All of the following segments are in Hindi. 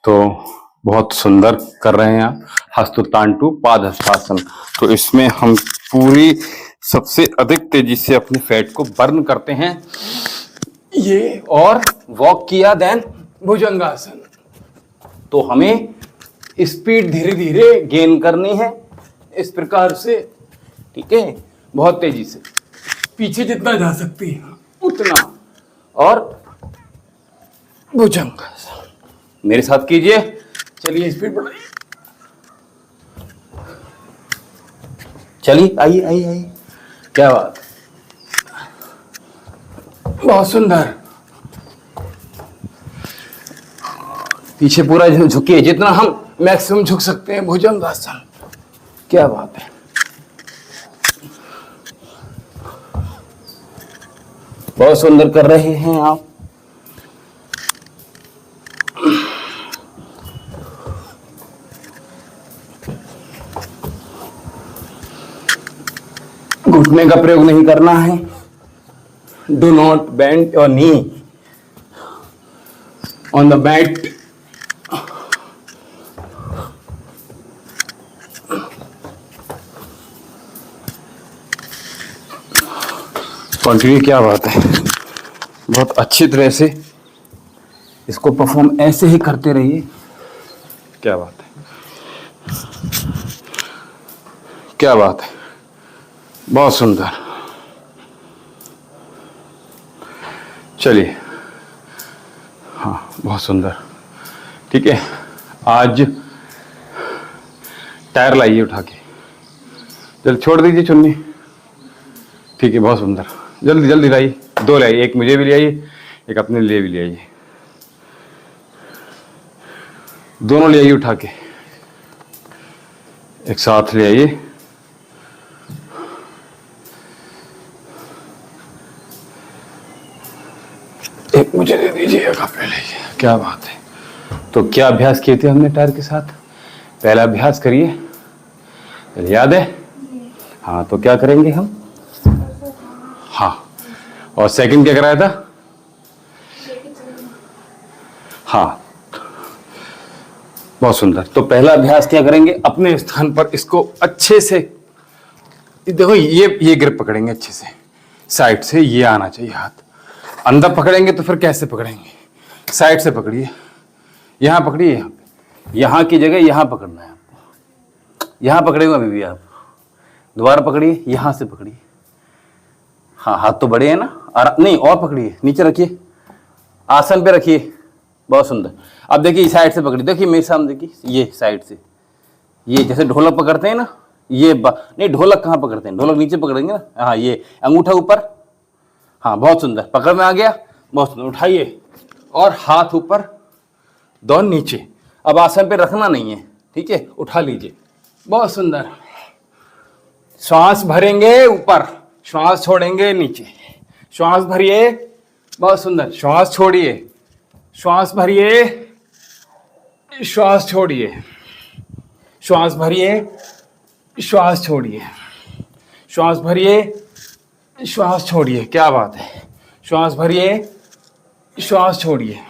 तो बहुत सुंदर कर रहे हैं आप हस्तोत्तांटु पाद हस्तासन। तो इसमें हम पूरी सबसे अधिक तेजी से अपने फैट को बर्न करते हैं ये, और वॉक किया देन भुजंगासन। तो हमें स्पीड धीरे धीरे गेन करनी है इस प्रकार से, ठीक है, बहुत तेजी से पीछे जितना जा सकती है उतना, और भुजंगासन मेरे साथ कीजिए। चलिए स्पीड बढ़ाइए, चलिए आइए आइए आइए, क्या बात, बहुत सुंदर। पीछे पूरा झुकिए, जितना हम मैक्सिमम झुक सकते हैं भुजंगासन। क्या बात है, बहुत सुंदर कर रहे हैं आप। घुटने का प्रयोग नहीं करना है। Do not bend your knee on the mat. Continue, क्या बात है, बहुत अच्छी तरह से इसको परफॉर्म ऐसे ही करते रहिए। क्या बात है, क्या बात है, बहुत सुंदर। चलिए, हाँ बहुत सुंदर, ठीक है। आज टायर लाइए उठा के, जल्दी छोड़ दीजिए चुन्नी, ठीक है, बहुत सुंदर। जल्दी जल्दी लाइए, दो लाइए, एक मुझे भी ले आइए, एक अपने लिए भी ले आइए, दोनों ले आइए उठा के, एक साथ ले आइए। एक मुझे दे दीजिए, एक आप ले लीजिए। क्या बात है। तो क्या अभ्यास किए थे हमने टायर के साथ? पहला अभ्यास करिए, याद है? हाँ, तो क्या करेंगे हम? हाँ, और सेकंड क्या कराया था? हाँ, बहुत सुंदर। तो पहला अभ्यास क्या करेंगे, अपने स्थान पर इसको अच्छे से देखो, ये ग्रिप पकड़ेंगे अच्छे से, साइड से ये आना चाहिए हाथ। अंदर पकड़ेंगे तो फिर कैसे पकड़ेंगे? साइड से पकड़िए, यहाँ पकड़िए, यहाँ पे, यहाँ की जगह यहाँ पकड़ना है आपको। यहाँ पकड़ेंगे अभी भी आप, दोबारा पकड़िए, यहाँ से पकड़िए। हाँ, हाथ तो बड़े हैं ना, और नहीं, और पकड़िए, नीचे रखिए, आसन पे रखिए, बहुत सुंदर। अब देखिए साइड से पकड़िए, देखिए मेरे सामने देखिए, ये साइड से, ये जैसे ढोलक पकड़ते हैं ना, ये नहीं, ढोलक कहाँ पकड़ते हैं, ढोलक नीचे पकड़ेंगे ना। हाँ, ये अंगूठा ऊपर, हाँ बहुत सुंदर, पकड़ में आ गया, बहुत सुंदर। उठाइए और हाथ ऊपर, दोनों नीचे। अब आसन पे रखना नहीं है, ठीक है, उठा लीजिए, बहुत सुंदर। श्वास भरेंगे ऊपर, श्वास छोड़ेंगे नीचे, श्वास भरिए, बहुत सुंदर, श्वास छोड़िए, श्वास भरिए, श्वास छोड़िए, श्वास भरिए, श्वास छोड़िए, श्वास भरिए, श्वास छोड़िए। क्या बात है, श्वास भरिए, श्वास छोड़िए।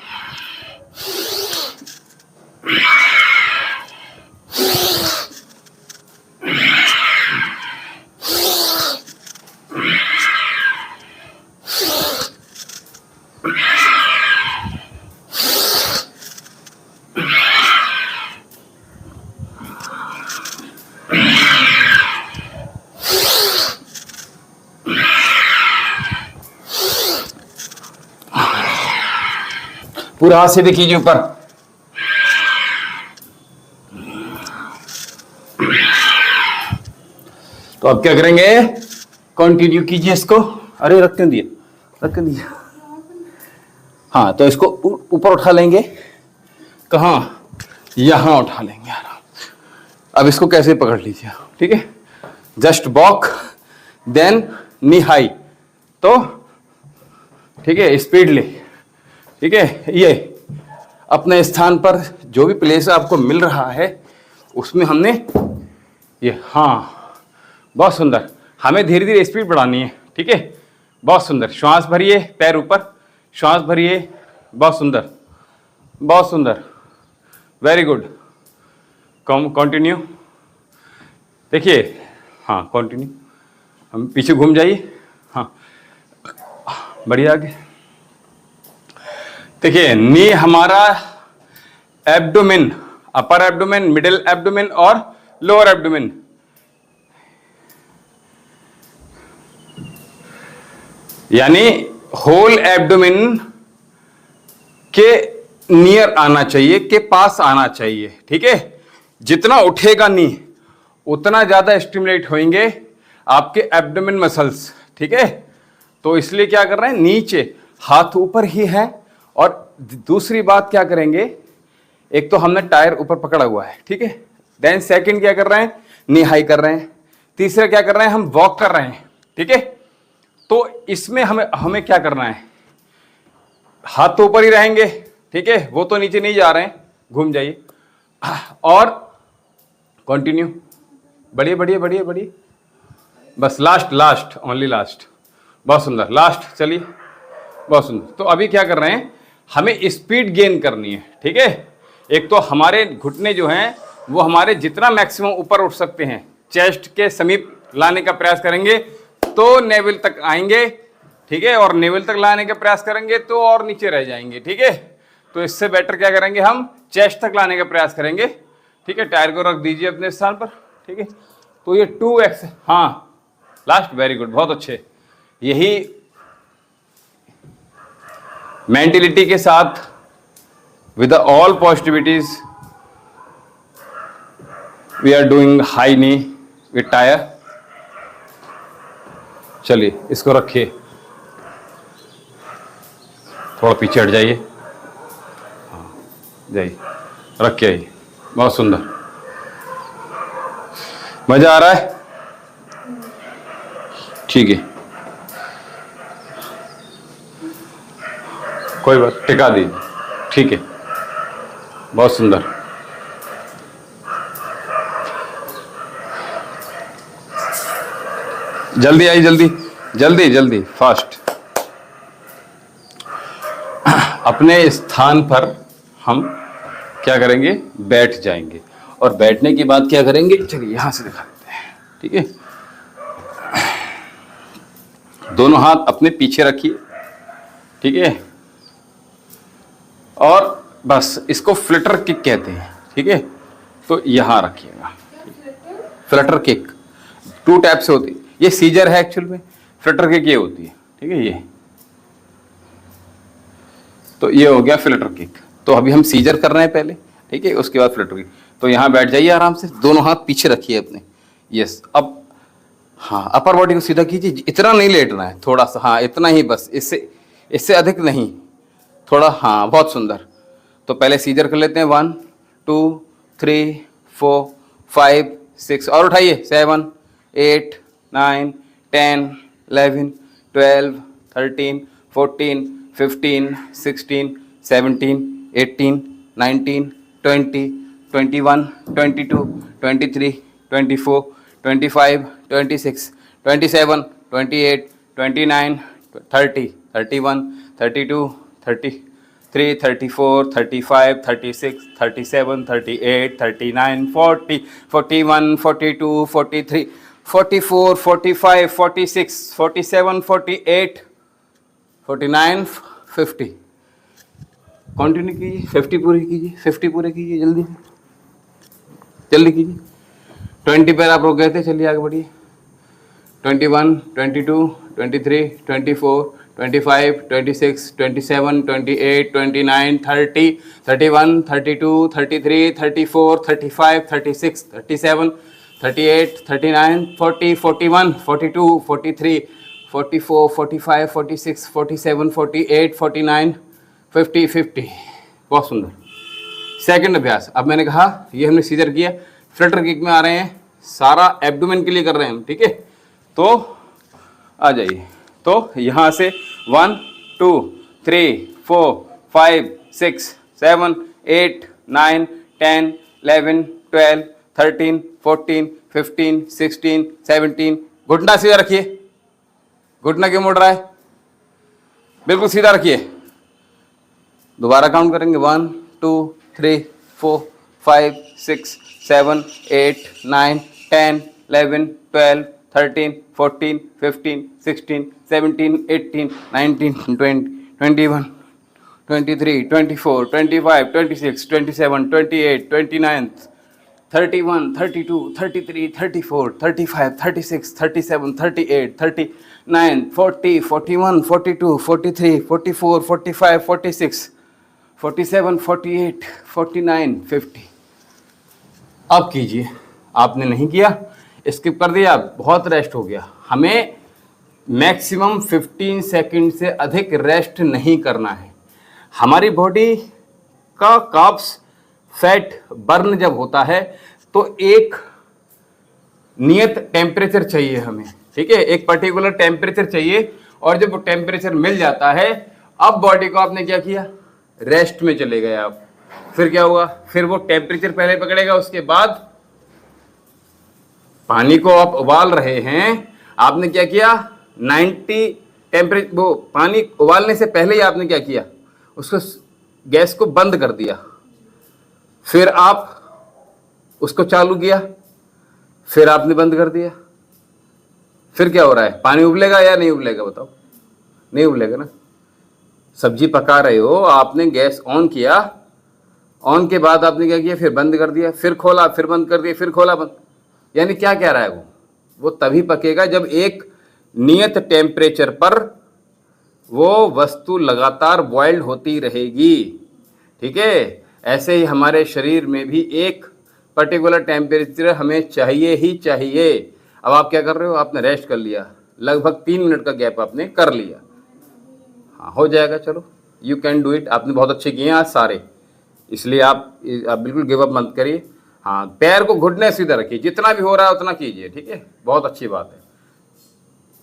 पूरा हाथ सीधे कीजिए ऊपर। तो अब क्या करेंगे, कंटिन्यू कीजिए इसको। अरे रख क्यों दिए, रख क्यों दिया? हाँ, तो इसको ऊपर उठा लेंगे, कहाँ, यहां उठा लेंगे आराम। अब इसको कैसे पकड़ लीजिए, ठीक है, जस्ट वॉक देन नी हाई, तो ठीक है, स्पीडली, ठीक है। ये अपने स्थान पर जो भी प्लेस आपको मिल रहा है उसमें हमने ये, हाँ बहुत सुंदर, हमें धीरे धीरे स्पीड बढ़ानी है, ठीक है, बहुत सुंदर। श्वास भरिए, पैर ऊपर, श्वास भरिए, बहुत सुंदर, बहुत सुंदर, वेरी गुड, कम कंटिन्यू। देखिए, हाँ कंटिन्यू, हम पीछे घूम जाइए, हाँ बढ़िया आगे। देखिए नी हमारा abdomen, upper abdomen, middle abdomen और लोअर एब्डोमेन। यानी होल एब्डोमेन के नियर आना चाहिए, के पास आना चाहिए, ठीक है। जितना उठेगा नी उतना ज्यादा स्टिमुलेट होंगे आपके एब्डोमेन मसल्स, ठीक है। तो इसलिए क्या कर रहे हैं, नीचे हाथ ऊपर ही है। और दूसरी बात क्या करेंगे, एक तो हमने टायर ऊपर पकड़ा हुआ है, ठीक है। देन सेकंड क्या कर रहे हैं, नी हाई कर रहे हैं। तीसरा क्या कर रहे हैं, हम वॉक कर रहे हैं, ठीक है। तो इसमें हमें क्या करना है, हाथ तो ऊपर ही रहेंगे, ठीक है, वो तो नीचे नहीं जा रहे हैं, घूम जाइए और कंटिन्यू, बढ़िए बढ़िए बढ़िए बढ़िए, बस लास्ट लास्ट ओनली लास्ट, बहुत सुंदर, लास्ट, चलिए बहुत सुंदर। तो अभी क्या कर रहे हैं, हमें स्पीड गेन करनी है, ठीक है। एक तो हमारे घुटने जो हैं वो हमारे जितना मैक्सिमम ऊपर उठ सकते हैं चेस्ट के समीप लाने का प्रयास करेंगे तो नेवल तक आएंगे, ठीक है। और नेवल तक लाने का प्रयास करेंगे तो और नीचे रह जाएंगे, ठीक है। तो इससे बेटर क्या करेंगे, हम चेस्ट तक लाने का प्रयास करेंगे, ठीक है। टायर को रख दीजिए अपने स्थान पर, ठीक है। तो ये 2x, हाँ लास्ट, वेरी गुड, बहुत अच्छे। यही मेंटेलिटी के साथ with all positivities we are doing high knee with tyre. चलिए इसको रखिए, थोड़ा पीछे हट जाइए, हाँ जाइए, रख के आइए, बहुत सुंदर, मजा आ रहा है, ठीक है, कोई बात, टिका दीजिए, ठीक है, बहुत सुंदर। जल्दी आइए, जल्दी जल्दी जल्दी, फास्ट। अपने स्थान पर हम क्या करेंगे, बैठ जाएंगे और बैठने के बाद क्या करेंगे, चलिए यहां से दिखा देते हैं, ठीक है। दोनों हाथ अपने पीछे रखिए, ठीक है। और बस इसको फ्लिटर किक कहते हैं, ठीक है। तो यहां रखिएगा, फ्लिटर किक 2 टैप से होती है, ये सीजर है एक्चुअल में, फ्लिटर किक ये होती है, ठीक है। ये तो ये हो गया फ्लिटर किक। तो अभी हम सीजर कर रहे हैं पहले, ठीक है, उसके बाद फ्लिटर किक। तो यहां बैठ जाइए आराम से, दोनों हाथ पीछे रखिए अपने, यस। अब हाँ, अपर बॉडी को सीधा कीजिए, इतना नहीं लेटना है, थोड़ा सा, हाँ इतना ही बस, इससे अधिक नहीं, थोड़ा, हाँ बहुत सुंदर। तो पहले सीजर कर लेते हैं, 1 2 3 4 5 6, और उठाइए, 7 8 9 10 11 12 13 14 15 16 17 18 19 20 21 22 23 24 25 26 27 28 29 30 31 32 33 34 35 36 37 38 39 40 41 42 43 44 45 46 47 48 49 50, कंटिन्यू कीजिए, 50 पूरे कीजिए, 50 पूरे कीजिए, जल्दी जल्दी कीजिए। 20 पर आप रुक गए थे, चलिए आगे बढ़िए। 21 22 23 24 25 26 27 28 29 30 31 32 33 34 35 36 37 38 39 40 41 42 43 44 45 46 47 48 49 50 50, बहुत सुंदर। सेकंड अभ्यास, अब मैंने कहा ये हमने सीजर किया, फ्लिटर किक में आ रहे हैं, सारा एब्डोमेन के लिए कर रहे हैं हम, ठीक है। तो आ जाइए, तो यहां से 1 2 3 4 5 6 7 8 9 10 11 12 13 14 15 16 17, घुटना सीधा रखिए, घुटना क्यों मुड़ रहा है, बिल्कुल सीधा रखिए। दोबारा काउंट करेंगे, 1 2 3 4 5 6 7 8 9 10 11 12 13 14 15 16 17 18 19 20 21 23 24 25 26 27 28 29 31 32 33 34 35 36 37 38 39 40 41 42 43 44 45 46 47 48 49 50। अब कीजिए। आपने नहीं किया, स्किप कर दिया, बहुत रेस्ट हो गया। हमें मैक्सिमम 15 सेकंड से अधिक रेस्ट नहीं करना है। हमारी बॉडी का कार्ब्स फैट बर्न जब होता है तो एक नियत टेम्परेचर चाहिए हमें, ठीक है, एक पर्टिकुलर टेम्परेचर चाहिए। और जब वो टेम्परेचर मिल जाता है, अब बॉडी को आपने क्या किया, रेस्ट में चले गए आप। फिर क्या हुआ, फिर वो टेम्परेचर पहले पकड़ेगा, उसके बाद पानी को आप उबाल रहे हैं, आपने क्या किया, 90 टेम्परेचर, वो पानी उबालने से पहले ही आपने क्या किया, उसको गैस को बंद कर दिया। फिर आप उसको चालू किया, फिर आपने बंद कर दिया। फिर क्या हो रहा है, पानी उबलेगा या नहीं उबलेगा, बताओ? नहीं उबलेगा ना। सब्जी पका रहे हो, आपने गैस ऑन किया, ऑन के बाद आपने क्या किया, फिर बंद कर दिया, फिर खोला, फिर बंद कर दिया, फिर खोला, बंद। यानी क्या कह रहा है वो तभी पकेगा जब एक नियत टेम्परेचर पर वो वस्तु लगातार बॉइल्ड होती रहेगी, ठीक है। ऐसे ही हमारे शरीर में भी एक पर्टिकुलर टेम्परेचर हमें चाहिए ही चाहिए। अब आप क्या कर रहे हो, आपने रेस्ट कर लिया, लगभग 3 मिनट का गैप आपने कर लिया। हाँ, हो जाएगा, चलो, यू कैन डू इट। आपने बहुत अच्छे किए हैं आज सारे, इसलिए आप बिल्कुल गिव अप मत करिए। हाँ, पैर को घुटने सीधा रखिए, जितना भी हो रहा है उतना कीजिए, ठीक है, बहुत अच्छी बात है।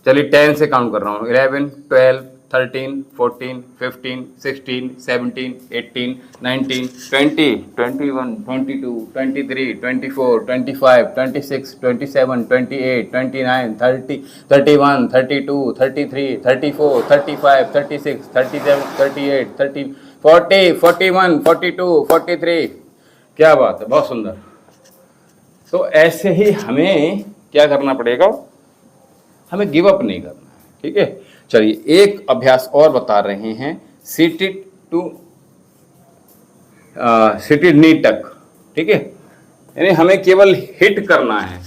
चलिए 10 से काउंट कर रहा हूँ, 11 12 13 14 15 16 17 18 19 20 21 22 23 24 25 26 27 28 29 30 31 32 33 34 35 36 37 38 30 40 41 42 43। क्या बात है, बहुत सुंदर। तो ऐसे ही हमें क्या करना पड़ेगा, हमें गिव अप नहीं करना है, ठीक है। चलिए एक अभ्यास और बता रहे हैं, सीटेड नी टक, ठीक है। यानी हमें केवल हिट करना है।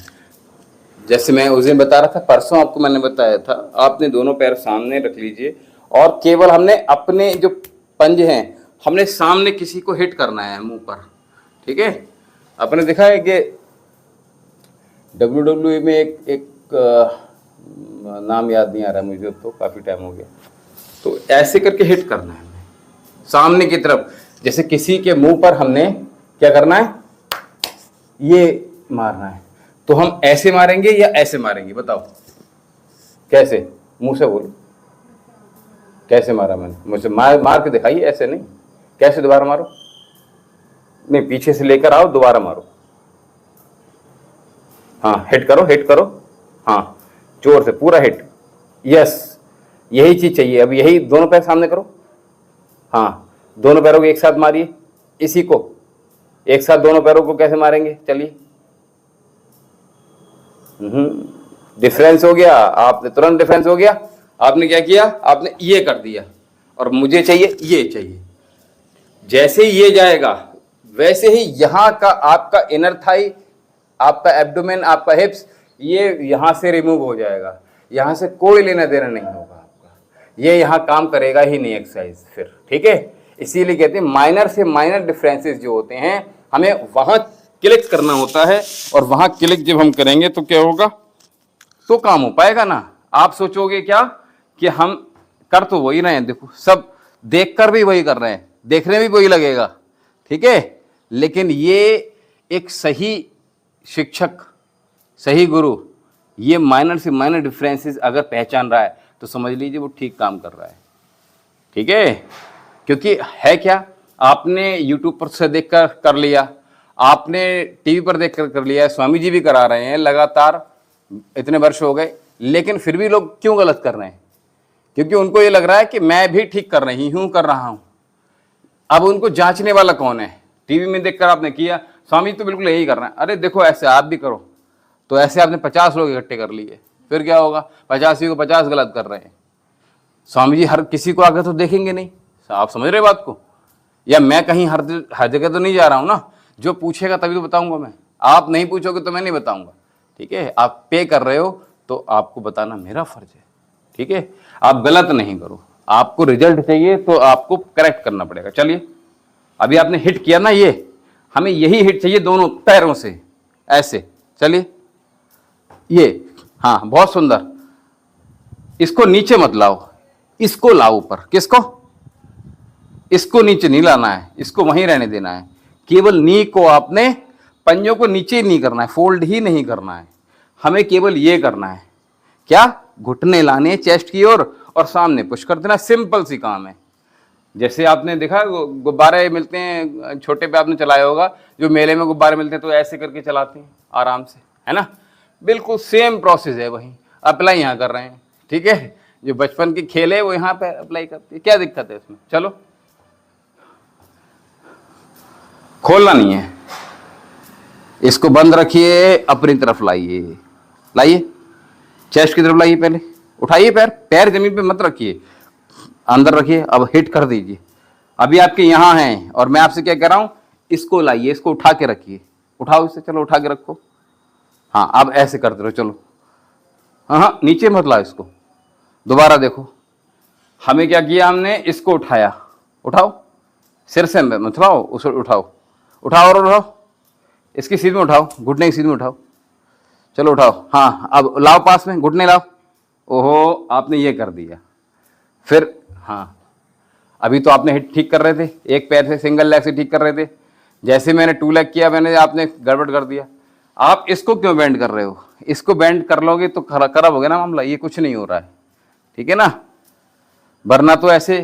जैसे मैं उस दिन बता रहा था, परसों आपको मैंने बताया था, आपने दोनों पैर सामने रख लीजिए और केवल हमने अपने जो पंज हैं, हमने सामने किसी को हिट करना है मुंह पर, ठीक है। आपने देखा है कि WWE में एक नाम याद नहीं आ रहा मुझे, तो काफ़ी टाइम हो गया, तो ऐसे करके हिट करना है हमें सामने की तरफ। जैसे किसी के मुंह पर हमने क्या करना है, ये मारना है, तो हम ऐसे मारेंगे या ऐसे मारेंगे, बताओ? कैसे, मुंह से बोलो, कैसे मारा मैंने? मुझसे मार के दिखाइए, ऐसे नहीं। कैसे, दोबारा मारो, नहीं, पीछे से लेकर आओ, दोबारा मारो। हाँ, हिट करो, हिट करो, हाँ, जोर से, पूरा हिट। यस, यही चीज चाहिए। अब यही दोनों पैर सामने करो, हाँ, दोनों पैरों को एक साथ मारिए, इसी को एक साथ, दोनों पैरों को कैसे मारेंगे, चलिए। डिफरेंस हो गया, आपने तुरंत डिफरेंस हो गया। आपने क्या किया, आपने ये कर दिया, और मुझे चाहिए ये चाहिए। जैसे ही ये जाएगा, वैसे ही यहाँ का आपका इनर थाई, आपका एब्डोमेन, आपका हिप्स, ये यहाँ से रिमूव हो जाएगा। यहाँ से कोई लेना देना नहीं होगा आपका, ये यहाँ काम करेगा ही नहीं एक्सरसाइज फिर, ठीक है। इसीलिए कहते हैं माइनर से माइनर डिफरेंसेस जो होते हैं, हमें वहाँ क्लिक करना होता है, और वहाँ क्लिक जब हम करेंगे तो क्या होगा, तो काम हो पाएगा ना। आप सोचोगे क्या कि हम कर तो वही रहे हैं, देखो सब देख कर भी वही कर रहे हैं, देखने भी वही लगेगा, ठीक है। लेकिन ये एक सही शिक्षक, सही गुरु, ये माइनर से माइनर डिफरेंसेस अगर पहचान रहा है तो समझ लीजिए वो ठीक काम कर रहा है, ठीक है। क्योंकि है क्या, आपने यूट्यूब पर से देख कर लिया, आपने टीवी पर देख कर लिया, स्वामी जी भी करा रहे हैं लगातार, इतने वर्ष हो गए, लेकिन फिर भी लोग क्यों गलत कर रहे हैं? क्योंकि उनको ये लग रहा है कि मैं भी ठीक कर रहा हूं। अब उनको जांचने वाला कौन है? टीवी में देखकर आपने किया, स्वामी तो बिल्कुल यही कर रहे हैं। अरे देखो ऐसे आप भी करो, तो ऐसे आपने 50 लोग इकट्ठे कर लिए, फिर क्या होगा? 85 को 50 गलत कर रहे हैं। स्वामी जी हर किसी को आगे तो देखेंगे नहीं, आप समझ रहे बात को? या मैं कहीं हर जगह तो नहीं जा रहा हूं ना, जो पूछेगा तभी तो बताऊंगा मैं। आप नहीं पूछोगे तो मैं नहीं बताऊंगा, ठीक है? आप पे कर रहे हो तो आपको बताना मेरा फर्ज है, ठीक है? आप गलत नहीं करो, आपको रिजल्ट चाहिए तो आपको करेक्ट करना पड़ेगा। चलिए, अभी आपने हिट किया ना, ये हमें यही हिट चाहिए दोनों पैरों से, ऐसे। चलिए, ये, हाँ बहुत सुंदर। इसको नीचे मत लाओ, इसको लाओ ऊपर। किसको? इसको नीचे नहीं लाना है, इसको वहीं रहने देना है। केवल नी को आपने, पंजों को नीचे नहीं करना है, फोल्ड ही नहीं करना है, हमें केवल ये करना है। क्या? घुटने लाने चेस्ट की ओर और सामने पुश कर देना। सिंपल सी काम है। जैसे आपने देखा गुब्बारे मिलते हैं, छोटे पे आपने चलाया होगा, जो मेले में गुब्बारे मिलते हैं तो ऐसे करके चलाते हैं आराम से, है ना? बिल्कुल सेम प्रोसेस है, वही अप्लाई यहाँ कर रहे हैं, ठीक है? जो बचपन के खेल है वो यहाँ पे अप्लाई करते हैं। क्या दिक्कत है इसमें? चलो, खोलना नहीं है, इसको बंद रखिए, अपनी तरफ लाइए, लाइए चेस्ट की तरफ लाइए, पहले उठाइए पैर, पैर जमीन पे मत रखिए, अंदर रखिए। अब हिट कर दीजिए। अभी आपके यहाँ हैं और मैं आपसे क्या कह रहा हूं, इसको लाइए, इसको उठा के रखिए, उठाओ इसे, चलो उठा के रखो। हाँ, अब ऐसे करते रहो, चलो। हाँ हाँ, नीचे मत लाओ इसको। दोबारा देखो, हमें क्या किया, हमने इसको उठाया, उठाओ, सिर से मत लाओ, उसे उठाओ, उठाओ और उठाओ, इसकी सीध में उठाओ, घुटने की सीध में उठाओ, चलो उठाओ। हाँ, अब लाओ पास में, घुटने लाओ। ओहो, आपने ये कर दिया। फिर हाँ, अभी तो आपने हिट ठीक कर रहे थे, एक पैर से सिंगल लेग से ठीक कर रहे थे। जैसे मैंने 2 लेग किया, मैंने आपने गड़बड़ कर दिया। आप इसको क्यों बेंड कर रहे हो? इसको बेंड कर लोगे तो खराब हो गया ना मामला, ये कुछ नहीं हो रहा है, ठीक है ना? वरना तो ऐसे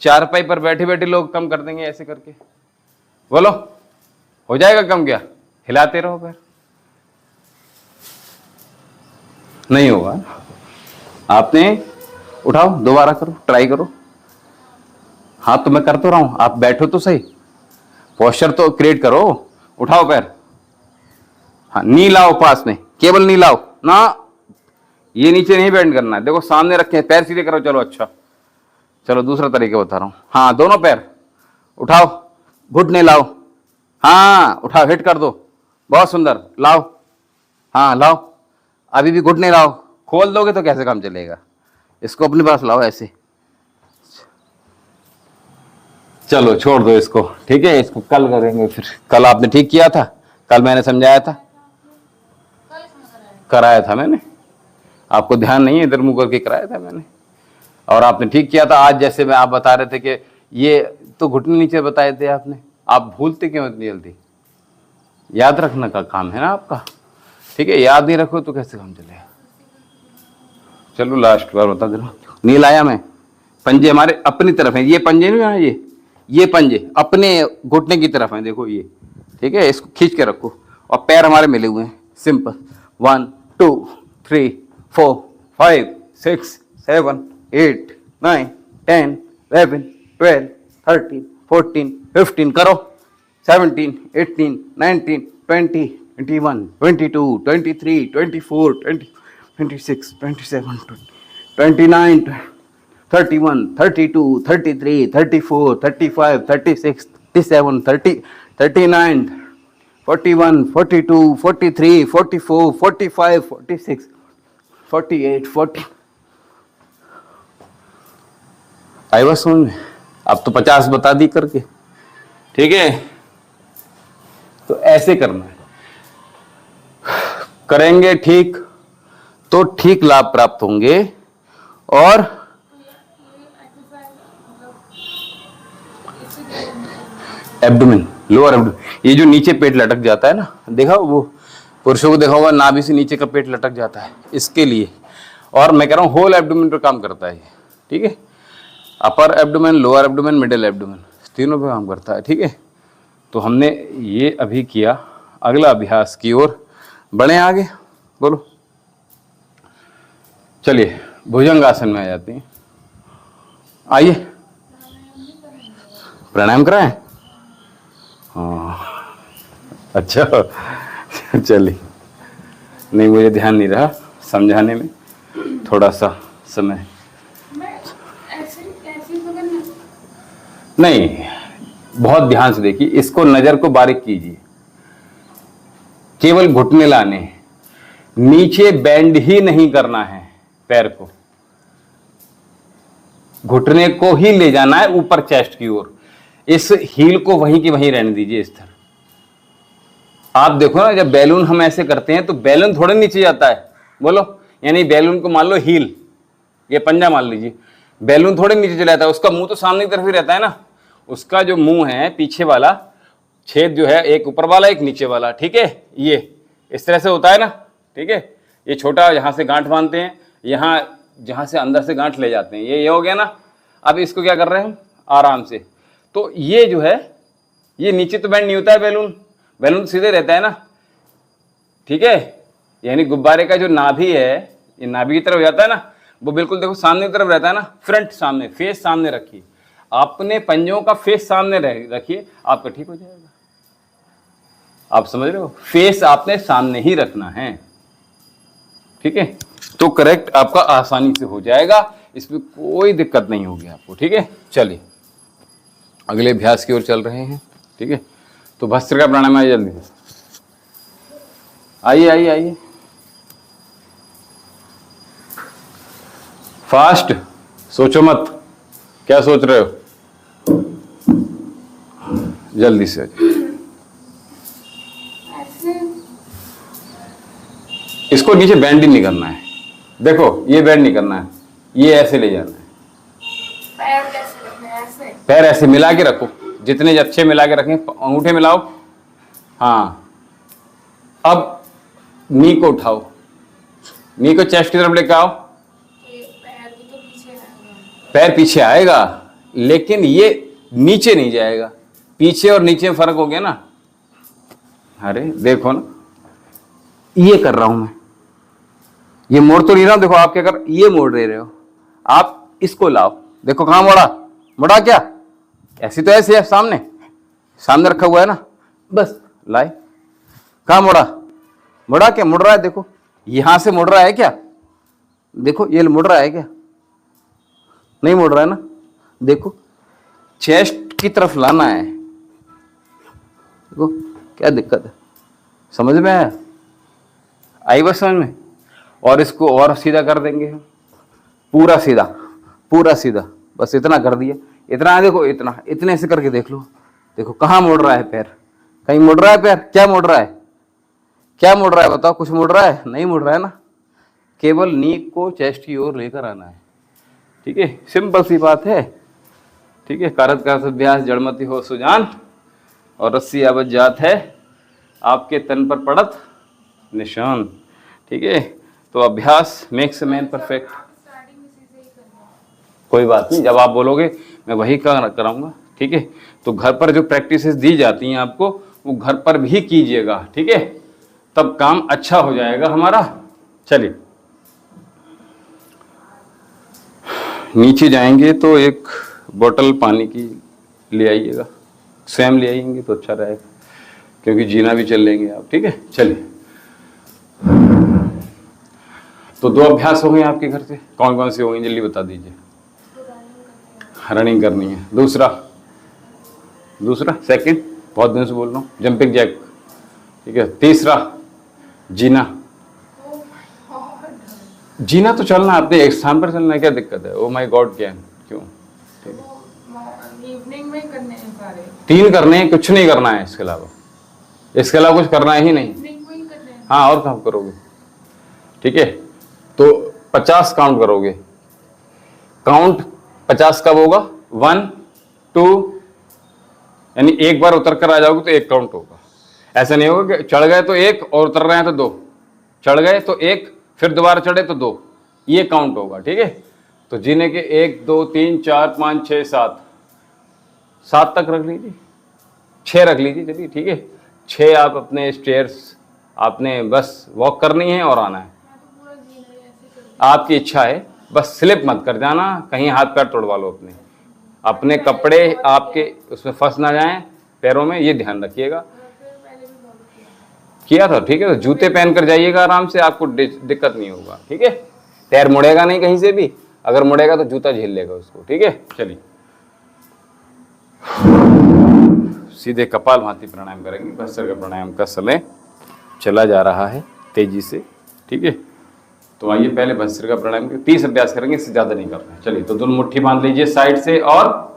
चारपाई पर बैठे बैठे लोग कम कर देंगे ऐसे करके। बोलो, हो जाएगा कम? क्या? हिलाते रहो पैर, नहीं होगा। आपने उठाओ, दोबारा करो, ट्राई करो। हाँ, तो मैं कर तो रहा हूं, आप बैठो तो सही, पोस्चर तो क्रिएट करो। उठाओ पैर, हाँ, नी लाओ पास में, केवल नी लाओ ना, ये नीचे नहीं बेंड करना है। देखो सामने रखे, पैर सीधे करो। चलो, अच्छा, चलो दूसरा तरीका बता रहा हूं। हाँ, दोनों पैर उठाओ, घुटने लाओ, हाँ उठाओ, हिट कर दो, बहुत सुंदर, लाओ, हाँ लाओ, अभी भी घुटने लाओ। खोल दोगे तो कैसे काम चलेगा? इसको अपने पास लाओ ऐसे। चलो छोड़ दो इसको, ठीक है? इसको कल करेंगे फिर। कल आपने ठीक किया था, कल मैंने समझाया था, कराया था मैंने, आपको ध्यान नहीं है? इधर मुंह करके कराया था मैंने, और आपने ठीक किया था। आज जैसे मैं आप बता रहे थे कि ये तो घुटने नीचे बताए थे आपने, आप भूलते क्यों इतनी जल्दी? याद रखना का काम है ना आपका, ठीक है? याद नहीं रखो तो कैसे काम चलेगा? चलो लास्ट बार बता दे रहा हूं, नहीं लाया मैं। पंजे हमारे अपनी तरफ है, ये पंजे नहीं है, ये पंजे अपने घुटने की तरफ है, देखो ये, ठीक है? इसको खींच के रखो और पैर हमारे मिले हुए हैं। सिंपल, 1 2 3 4 5 6 7 8 9 10 11 12 13 14 15 करो, 17 18 19 20 21 22 23 24 20 26 27 29 31 32 33 34 35 36 37 30 39 41 42 43 44 45 46 48 40। आई बस समझ में? अब तो 50 बता दी करके, ठीक है? तो ऐसे करना है, करेंगे ठीक तो ठीक लाभ प्राप्त होंगे। और एब्डोमेन, लोअर एब्डोमेन, ये जो नीचे पेट लटक जाता है ना, देखा वो पुरुषों को देखा होगा, नाभि से नीचे का पेट लटक जाता है, इसके लिए। और मैं कह रहा हूँ होल एब्डोमेन पर काम करता है ये, ठीक है? Upper abdomen, lower abdomen, middle abdomen, तीनों पे काम करता है, ठीक है? तो हमने ये अभी किया, अगला अभ्यास की ओर बढ़े आगे। बोलो, चलिए भुजंगासन में आ जाते हैं। आइए, प्राणायाम कराएं। हाँ, अच्छा चलिए, नहीं मुझे ध्यान नहीं रहा समझाने में, थोड़ा सा समय। नहीं, बहुत ध्यान से देखिए, इसको नजर को बारीक कीजिए, केवल घुटने लाने हैं, नीचे बेंड ही नहीं करना है, पैर को घुटने को ही ले जाना है ऊपर चेस्ट की ओर। इस हील को वहीं की वहीं रहने दीजिए इस तरह। आप देखो ना, जब बैलून हम ऐसे करते हैं तो बैलून थोड़े नीचे जाता है, बोलो, यानी बैलून को मान लो हील, ये पंजा मान लीजिए, बैलून थोड़े नीचे चला जाता है, उसका मुंह तो सामने की तरफ ही रहता है ना। उसका जो मुंह है पीछे वाला छेद जो है, एक ऊपर वाला एक नीचे वाला, ठीक है, ये इस तरह से होता है ना, ठीक है। ये छोटा यहां से गांठ बांधते हैं, यहां जहां से अंदर से गांठ ले जाते हैं, ये हो गया ना। अब इसको क्या कर रहे हैं हम, आराम से, तो ये जो है, ये नीचे तो बैंड नहीं होता है, बैलून बैलून तो सीधे रहता है ना, ठीक है। यानी गुब्बारे का जो नाभि है, ये नाभि की तरफ जाता है ना, वो बिल्कुल देखो सामने की तरफ रहता है ना, फ्रंट सामने, फेस सामने रखिए, अपने पंजों का फेस सामने रखिए, आपका ठीक हो जाएगा। आप समझ रहे हो, फेस आपने सामने ही रखना है, ठीक है, तो करेक्ट आपका आसानी से हो जाएगा, इसमें कोई दिक्कत नहीं होगी आपको, ठीक है। चलिए अगले अभ्यास की ओर चल रहे हैं, ठीक है। तो भस्त्रिका प्राणायाम आइए, जल्दी से आइए आइए आइए, फास्ट, सोचो मत, क्या सोच रहे हो, जल्दी से। इसको नीचे बैंड ही नहीं करना है, देखो ये बैंड नहीं करना है, ये ऐसे ले जाना है। पैर कैसे रखने हैं? ऐसे पैर ऐसे मिला के रखो, जितने अच्छे मिला के रखें, अंगूठे मिलाओ, हाँ। अब नी को उठाओ, नी को चेस्ट की तरफ लेकर आओ, पैर भी तो पीछे आएगा। पैर पीछे आएगा, लेकिन ये नीचे नहीं जाएगा, पीछे और नीचे में फर्क हो गया ना। अरे देखो ना, ये कर रहा हूं मैं, ये मोड़ तो नहीं रहा हूं, देखो आप क्या कर, ये मोड़ रहे हो आप, इसको लाओ, देखो कहां मोड़ा, मोड़ा क्या, ऐसी तो ऐसे है, सामने सामने रखा हुआ है ना, बस लाए, कहां मोड़ा, मुड़ा क्या, मुड़ रहा है, देखो यहां से मुड़ रहा है क्या, देखो ये मुड़ रहा है क्या, नहीं मुड़ रहा है ना, देखो चेस्ट की तरफ लाना है, देखो क्या दिक्कत है, समझ में आया, आई बस समझ में। और इसको और सीधा कर देंगे हम, पूरा सीधा, पूरा सीधा, बस इतना कर दिया, इतना है, देखो इतना, इतने से करके देख लो, देखो कहाँ मुड़ रहा है पैर, कहीं मुड़ रहा है पैर, क्या मुड़ रहा है, क्या मुड़ रहा है बताओ, कुछ मुड़ रहा है, नहीं मुड़ रहा है ना, केवल नी को चेस्ट की ओर लेकर आना है, ठीक है, सिंपल सी बात है, ठीक है। कारत का अभ्यास जड़मती हो सुजान, और रस्सी आवत जात है, आपके तन पर पड़त निशान, ठीक है। तो अभ्यास मेक्स अ मैन परफेक्ट, कोई बात नहीं, जब आप बोलोगे मैं वही कराऊंगा, ठीक है। तो घर पर जो प्रैक्टिसेस दी जाती हैं आपको, वो घर पर भी कीजिएगा, ठीक है, तब काम अच्छा हो जाएगा हमारा। चलिए नीचे जाएंगे तो एक बोतल पानी की ले आइएगा, स्वयं ले आएंगे तो अच्छा रहेगा, क्योंकि जीना भी चल लेंगे आप, ठीक है। चलिए, तो दो अभ्यास हो गए आपके घर से, कौन कौन से होंगे जल्दी बता दीजिए। रनिंग करनी है, दूसरा सेकंड, बहुत दिन से बोल रहा हूँ, जंपिंग जैक, ठीक है। तीसरा जीना, जीना तो चलना, अपने एक स्थान पर चलना है, क्या दिक्कत है, ओ माय गॉड क्या है, क्यों, इवनिंग में करने हैं सारे, 3 करने हैं, कुछ नहीं करना है इसके अलावा, कुछ करना ही नहीं, इवनिंग में ही करने हैं। हाँ, और काम करोगे, ठीक है। तो 50 काउंट करोगे, काउंट 50 कब होगा, 1 2, यानी एक बार उतर कर आ जाओगे तो 1 काउंट होगा, ऐसा नहीं होगा कि चढ़ गए तो 1 और उतर रहे हैं तो 2, चढ़ गए तो 1 फिर दोबारा चढ़े तो 2, ये काउंट होगा, ठीक है। तो जीने के 1 2 3 4 5 6 7 तक रख लीजिए, 6 रख लीजिए, चलिए ठीक है, 6 आप अपने स्टेयर्स आपने बस वॉक करनी है और आना है, आपकी इच्छा है, बस स्लिप मत कर जाना, कहीं हाथ पैर तोड़वा लो अपने कपड़े आपके उसमें फंस ना जाएं पैरों में, ये ध्यान रखिएगा। किया था, ठीक है। तो जूते पहन कर जाइएगा आराम से, आपको दिक्कत नहीं होगा, ठीक है। पैर मुड़ेगा नहीं कहीं से भी, अगर मुड़ेगा तो जूता झेल लेगा उसको, ठीक है। चलिए सीधे कपालभाति प्राणायाम करेंगे। भस्त्रिका प्राणायाम का समय चला जा रहा है तेजी से, ठीक है। तो आइए पहले भस्त्रिका प्राणायाम के 30 अभ्यास करेंगे, इससे ज्यादा नहीं कर रहे हैं। चलिए, तो दोनों मुट्ठी बांध लीजिए साइड से और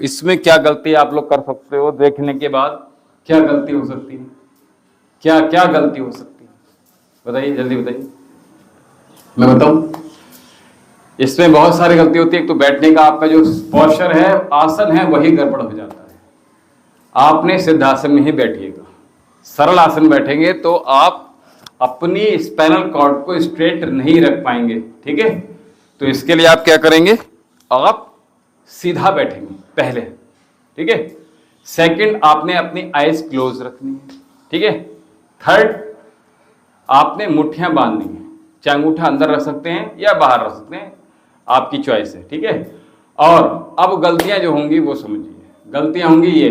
इसमें क्या गलती आप लोग कर सकते हो देखने के बाद? क्या गलती हो सकती है? क्या क्या गलती हो सकती है बताइए, जल्दी बताइए, मैं बताऊं। इसमें बहुत सारी गलती होती है। एक तो बैठने का आपका जो पोस्चर है, आसन है, वही गड़बड़ हो जाता है। आपने सिद्धासन में ही बैठिएगा। सरल आसन बैठेंगे तो आप अपनी स्पाइनल कॉर्ड को स्ट्रेट नहीं रख पाएंगे, ठीक है। तो इसके लिए आप क्या करेंगे, आप सीधा बैठेंगे पहले, ठीक है। सेकंड, आपने अपनी आईज क्लोज रखनी है, ठीक है। थर्ड, आपने मुट्ठियां बांधनी है, चाहे अंगूठा अंदर रख सकते हैं या बाहर रख सकते हैं, आपकी चॉइस है, ठीक है। और अब गलतियां जो होंगी वो समझिए। गलतियां होंगी ये,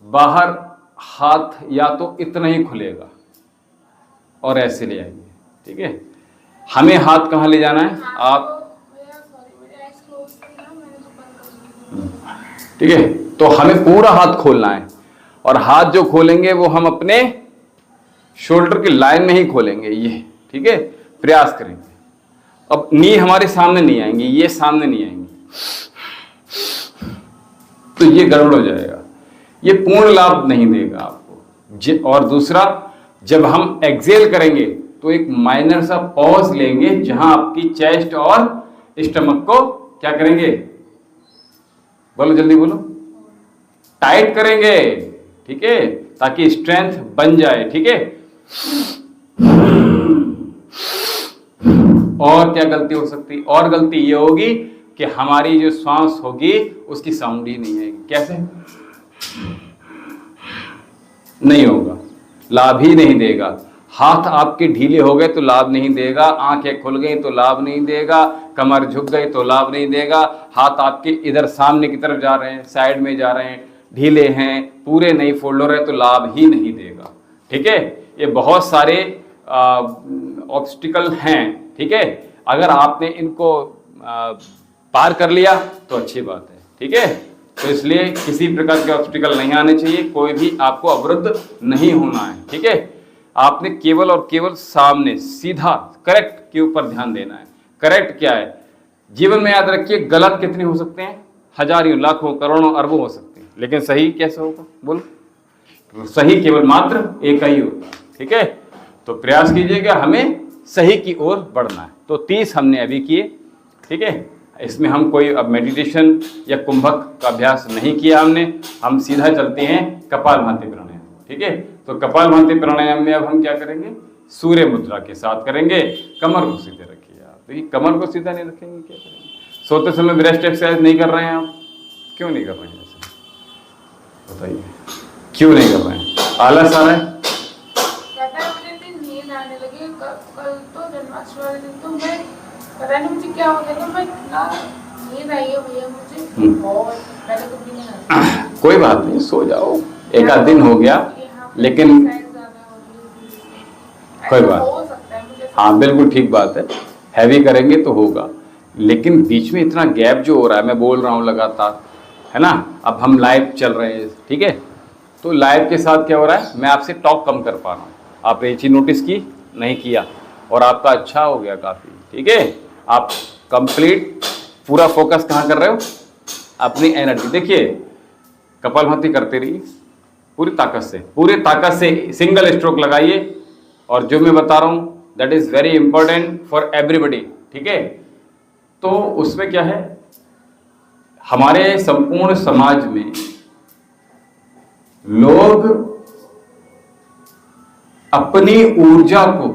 बाहर हाथ या तो इतना ही खुलेगा और ऐसे ले आएंगे, ठीक है। हमें हाथ कहाँ ले जाना है, आप, ठीक है। तो हमें पूरा हाथ खोलना है और हाथ जो खोलेंगे वो हम अपने शोल्डर की लाइन में ही खोलेंगे, ये, ठीक है। प्रयास करेंगे। अब नी हमारे सामने नहीं आएंगी, ये सामने नहीं आएंगी, तो ये गड़बड़ हो जाएगा, ये पूर्ण लाभ नहीं देगा आपको। और दूसरा, जब हम एक्सेल करेंगे तो एक माइनर सा पॉज लेंगे, जहां आपकी चेस्ट और स्टमक को क्या करेंगे, बोलो जल्दी बोलो, टाइट करेंगे, ठीक है, ताकि स्ट्रेंथ बन जाए, ठीक है। और क्या गलती हो सकती, और गलती ये होगी कि हमारी जो श्वास होगी उसकी साउंड ही नहीं आएगी। कैसे? नहीं होगा, लाभ ही नहीं देगा। हाथ आपके ढीले हो गए तो लाभ नहीं देगा, आंखें खुल गई तो लाभ नहीं देगा, कमर झुक गई तो लाभ नहीं देगा, हाथ आपके इधर सामने की तरफ जा रहे हैं, साइड में जा रहे हैं, ढीले हैं, पूरे नहीं फोल्ड हो रहे तो लाभ ही नहीं देगा, ठीक है। ये बहुत सारे ऑब्स्टिकल हैं, ठीक है। अगर आपने इनको पार कर लिया तो अच्छी बात है, ठीक है। तो इसलिए किसी प्रकार के ऑब्स्टिकल नहीं आने चाहिए, कोई भी आपको अवरुद्ध नहीं होना है, ठीक है। आपने केवल और केवल सामने सीधा करेक्ट के ऊपर ध्यान देना है। करेक्ट क्या है, जीवन में याद रखिए, गलत कितने हो सकते हैं, हजारों, लाखों, करोड़ों, अरबों हो सकते हैं, लेकिन सही कैसे होगा, बोलो। सही केवल मात्र एक ही होता है, ठीक है। तो प्रयास कीजिएगा, हमें सही की ओर बढ़ना है। तो 30 हमने अभी किए, ठीक है। इसमें हम कोई अब मेडिटेशन या कुंभक का अभ्यास नहीं किया हमने, हम सीधा चलते हैं कपालभाति प्राणायाम, ठीक है। तो कपालभाति प्राणायाम में अब हम क्या करेंगे, सूर्य मुद्रा के साथ करेंगे। कमर को सीधे रखिए आप, तो ये कमर को सीधा नहीं रखेंगे क्या करेंगे? सोते समय ब्रेस्ट एक्सरसाइज नहीं कर रहे हैं आप, क्यों नहीं कर रहे हैं ऐसे बताइए, क्यों नहीं कर रहे हैं? आलस आ रहा है? नींद आने लगी। कल तो जन्माष्टमी वाले दिन तो मैं पता नहीं मुझे क्या हो गया था, मैं इतना नींद आई है भैया मुझे, और पहले तो भी नहीं आई। कोई बात नहीं, सो जाओ, एक आध दिन हो गया, लेकिन कोई बात, हाँ बिल्कुल ठीक बात है, हैवी करेंगे तो होगा, लेकिन बीच में इतना गैप जो हो रहा है, मैं बोल रहा हूँ लगातार, है ना। अब हम लाइव चल रहे हैं, ठीक है। तो लाइव के साथ क्या हो रहा है, मैं आपसे टॉक कम कर पा रहा हूँ, आपने ये चीज नोटिस की नहीं किया, और आपका अच्छा हो गया काफी, ठीक है। आप कंप्लीट पूरा फोकस कहाँ कर रहे हो, अपनी एनर्जी। देखिए कपालभाति करते रहिए पूरी ताकत से सिंगल स्ट्रोक लगाइए। और जो मैं बता रहा हूं that is very important for everybody, ठीक है। तो उसमें क्या है, हमारे संपूर्ण समाज में लोग अपनी ऊर्जा को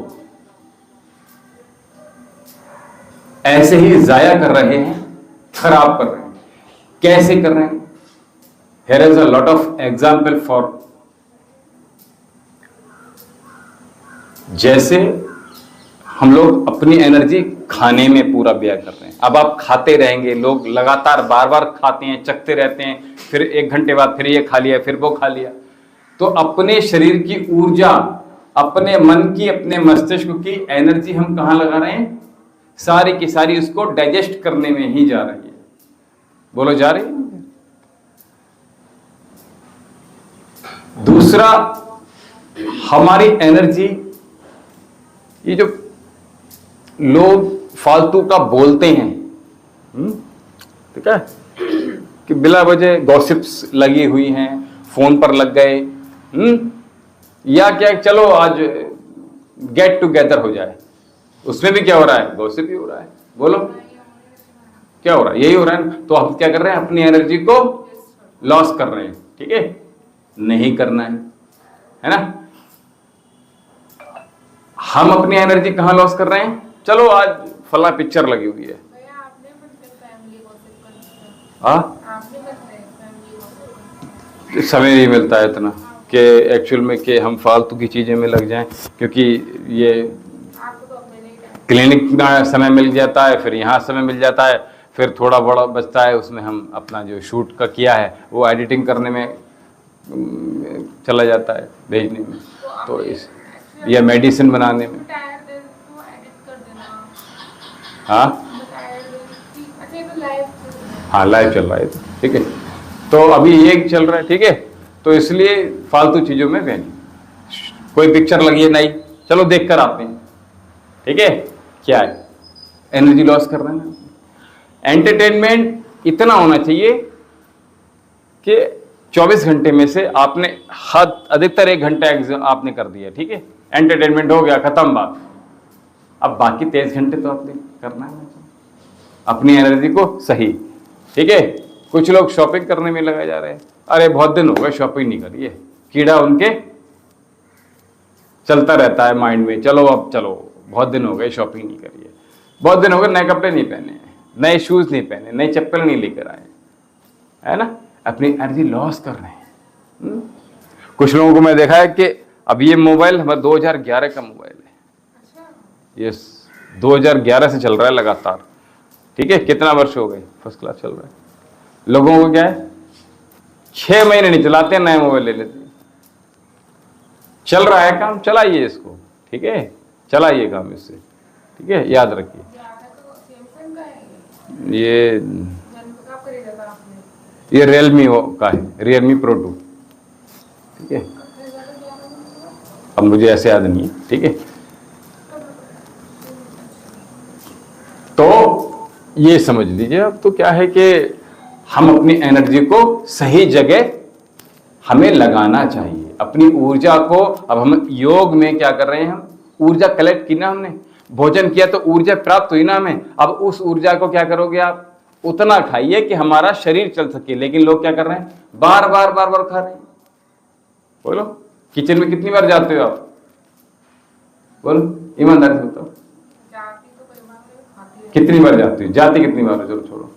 ऐसे ही जाया कर रहे हैं, खराब कर रहे हैं। कैसे कर रहे हैं? Here is a lot of example for, जैसे हम लोग अपनी एनर्जी खाने में पूरा व्यय कर रहे हैं। अब आप खाते रहेंगे, लोग लगातार बार बार खाते हैं, चखते रहते हैं, फिर 1 घंटे बाद फिर ये खा लिया, फिर वो खा लिया। तो अपने शरीर की ऊर्जा, अपने मन की, अपने मस्तिष्क की एनर्जी हम कहाँ लगा रहे हैं? सारी की सारी उसको डाइजेस्ट करने में ही जा रही है। बोलो, जा रही है? दूसरा, हमारी एनर्जी, ये जो लोग फालतू का बोलते हैं, ठीक है, कि बिला वजह गॉसिप्स लगी हुई हैं, फोन पर लग गए, या क्या चलो आज गेट टुगेदर हो जाए, उसमें भी क्या हो रहा है? गॉसिप ही हो रहा है। बोलो, क्या हो रहा है? यही हो रहा है। तो हम क्या कर रहे हैं? अपनी एनर्जी को लॉस कर रहे हैं, ठीक है। नहीं करना है ना। हम अपनी एनर्जी कहां लॉस कर रहे हैं? चलो आज फला पिक्चर लगी हुई है, समय नहीं मिलता है इतना कि एक्चुअल में कि हम फालतू की चीजें में लग जाएं, क्योंकि ये क्लिनिक में समय मिल जाता है, फिर यहाँ समय मिल जाता है, फिर थोड़ा बड़ा बचता है, उसमें हम अपना जो शूट का किया है वो एडिटिंग करने में चला जाता है, भेजने में, तो इस या मेडिसिन बनाने में। हाँ हाँ, लाइव चल रहा है, ठीक है। तो अभी ये चल रहा है, ठीक है। तो इसलिए फालतू चीजों में बहनी, कोई पिक्चर लगी है नहीं, चलो देख कर आते हैं, ठीक है। क्या है? एनर्जी लॉस कर रहे हैं। एंटरटेनमेंट इतना होना चाहिए कि 24 घंटे में से आपने अधिकतर 1 घंटा आपने कर दिया, ठीक है। एंटरटेनमेंट हो गया, खत्म बात। अब बाकी 23 घंटे तो आपने करना है अपनी एनर्जी को सही, ठीक है। कुछ लोग शॉपिंग करने में लगा जा रहे हैं। अरे बहुत दिन हो गए शॉपिंग नहीं करी है, कीड़ा उनके चलता रहता है माइंड में, चलो अब चलो, बहुत दिन हो गए शॉपिंग नहीं करी है, बहुत दिन हो गए नए कपड़े नहीं पहने, नए शूज नहीं पहने, नई चप्पल नहीं लेकर आए, है ना। अपनी एनर्जी लॉस कर रहे हैं। कुछ लोगों को मैं देखा है कि अब ये मोबाइल हमारा 2011 का मोबाइल है, ये 2011 से चल रहा है लगातार, ठीक है। कितना वर्ष हो गए, फर्स्ट क्लास चल रहा है। लोगों को क्या है, 6 महीने नहीं चलाते, नए मोबाइल ले लेते। चल रहा है काम, चलाइए इसको, ठीक है, चलाइए काम इससे, ठीक है, याद रखिए। ये रियलमी का है, रियलमी प्रो 2, ठीक है। अब मुझे ऐसे याद नहीं है, ठीक है। तो ये समझ लीजिए। अब तो क्या है कि हम अपनी एनर्जी को सही जगह हमें लगाना चाहिए, अपनी ऊर्जा को। अब हम योग में क्या कर रहे हैं, हम ऊर्जा कलेक्ट की ना, हमने भोजन किया तो ऊर्जा प्राप्त हुई ना हमें। अब उस ऊर्जा को क्या करोगे आप? उतना खाइए कि हमारा शरीर चल सके। लेकिन लोग क्या कर रहे हैं, बार बार खा रहे हैं। बोलो, किचन में कितनी बार जाते हो आप? बोलो ईमानदारी से बताओ, कितनी बार जाती हो? जाती कितनी बार? चलो छोड़ो,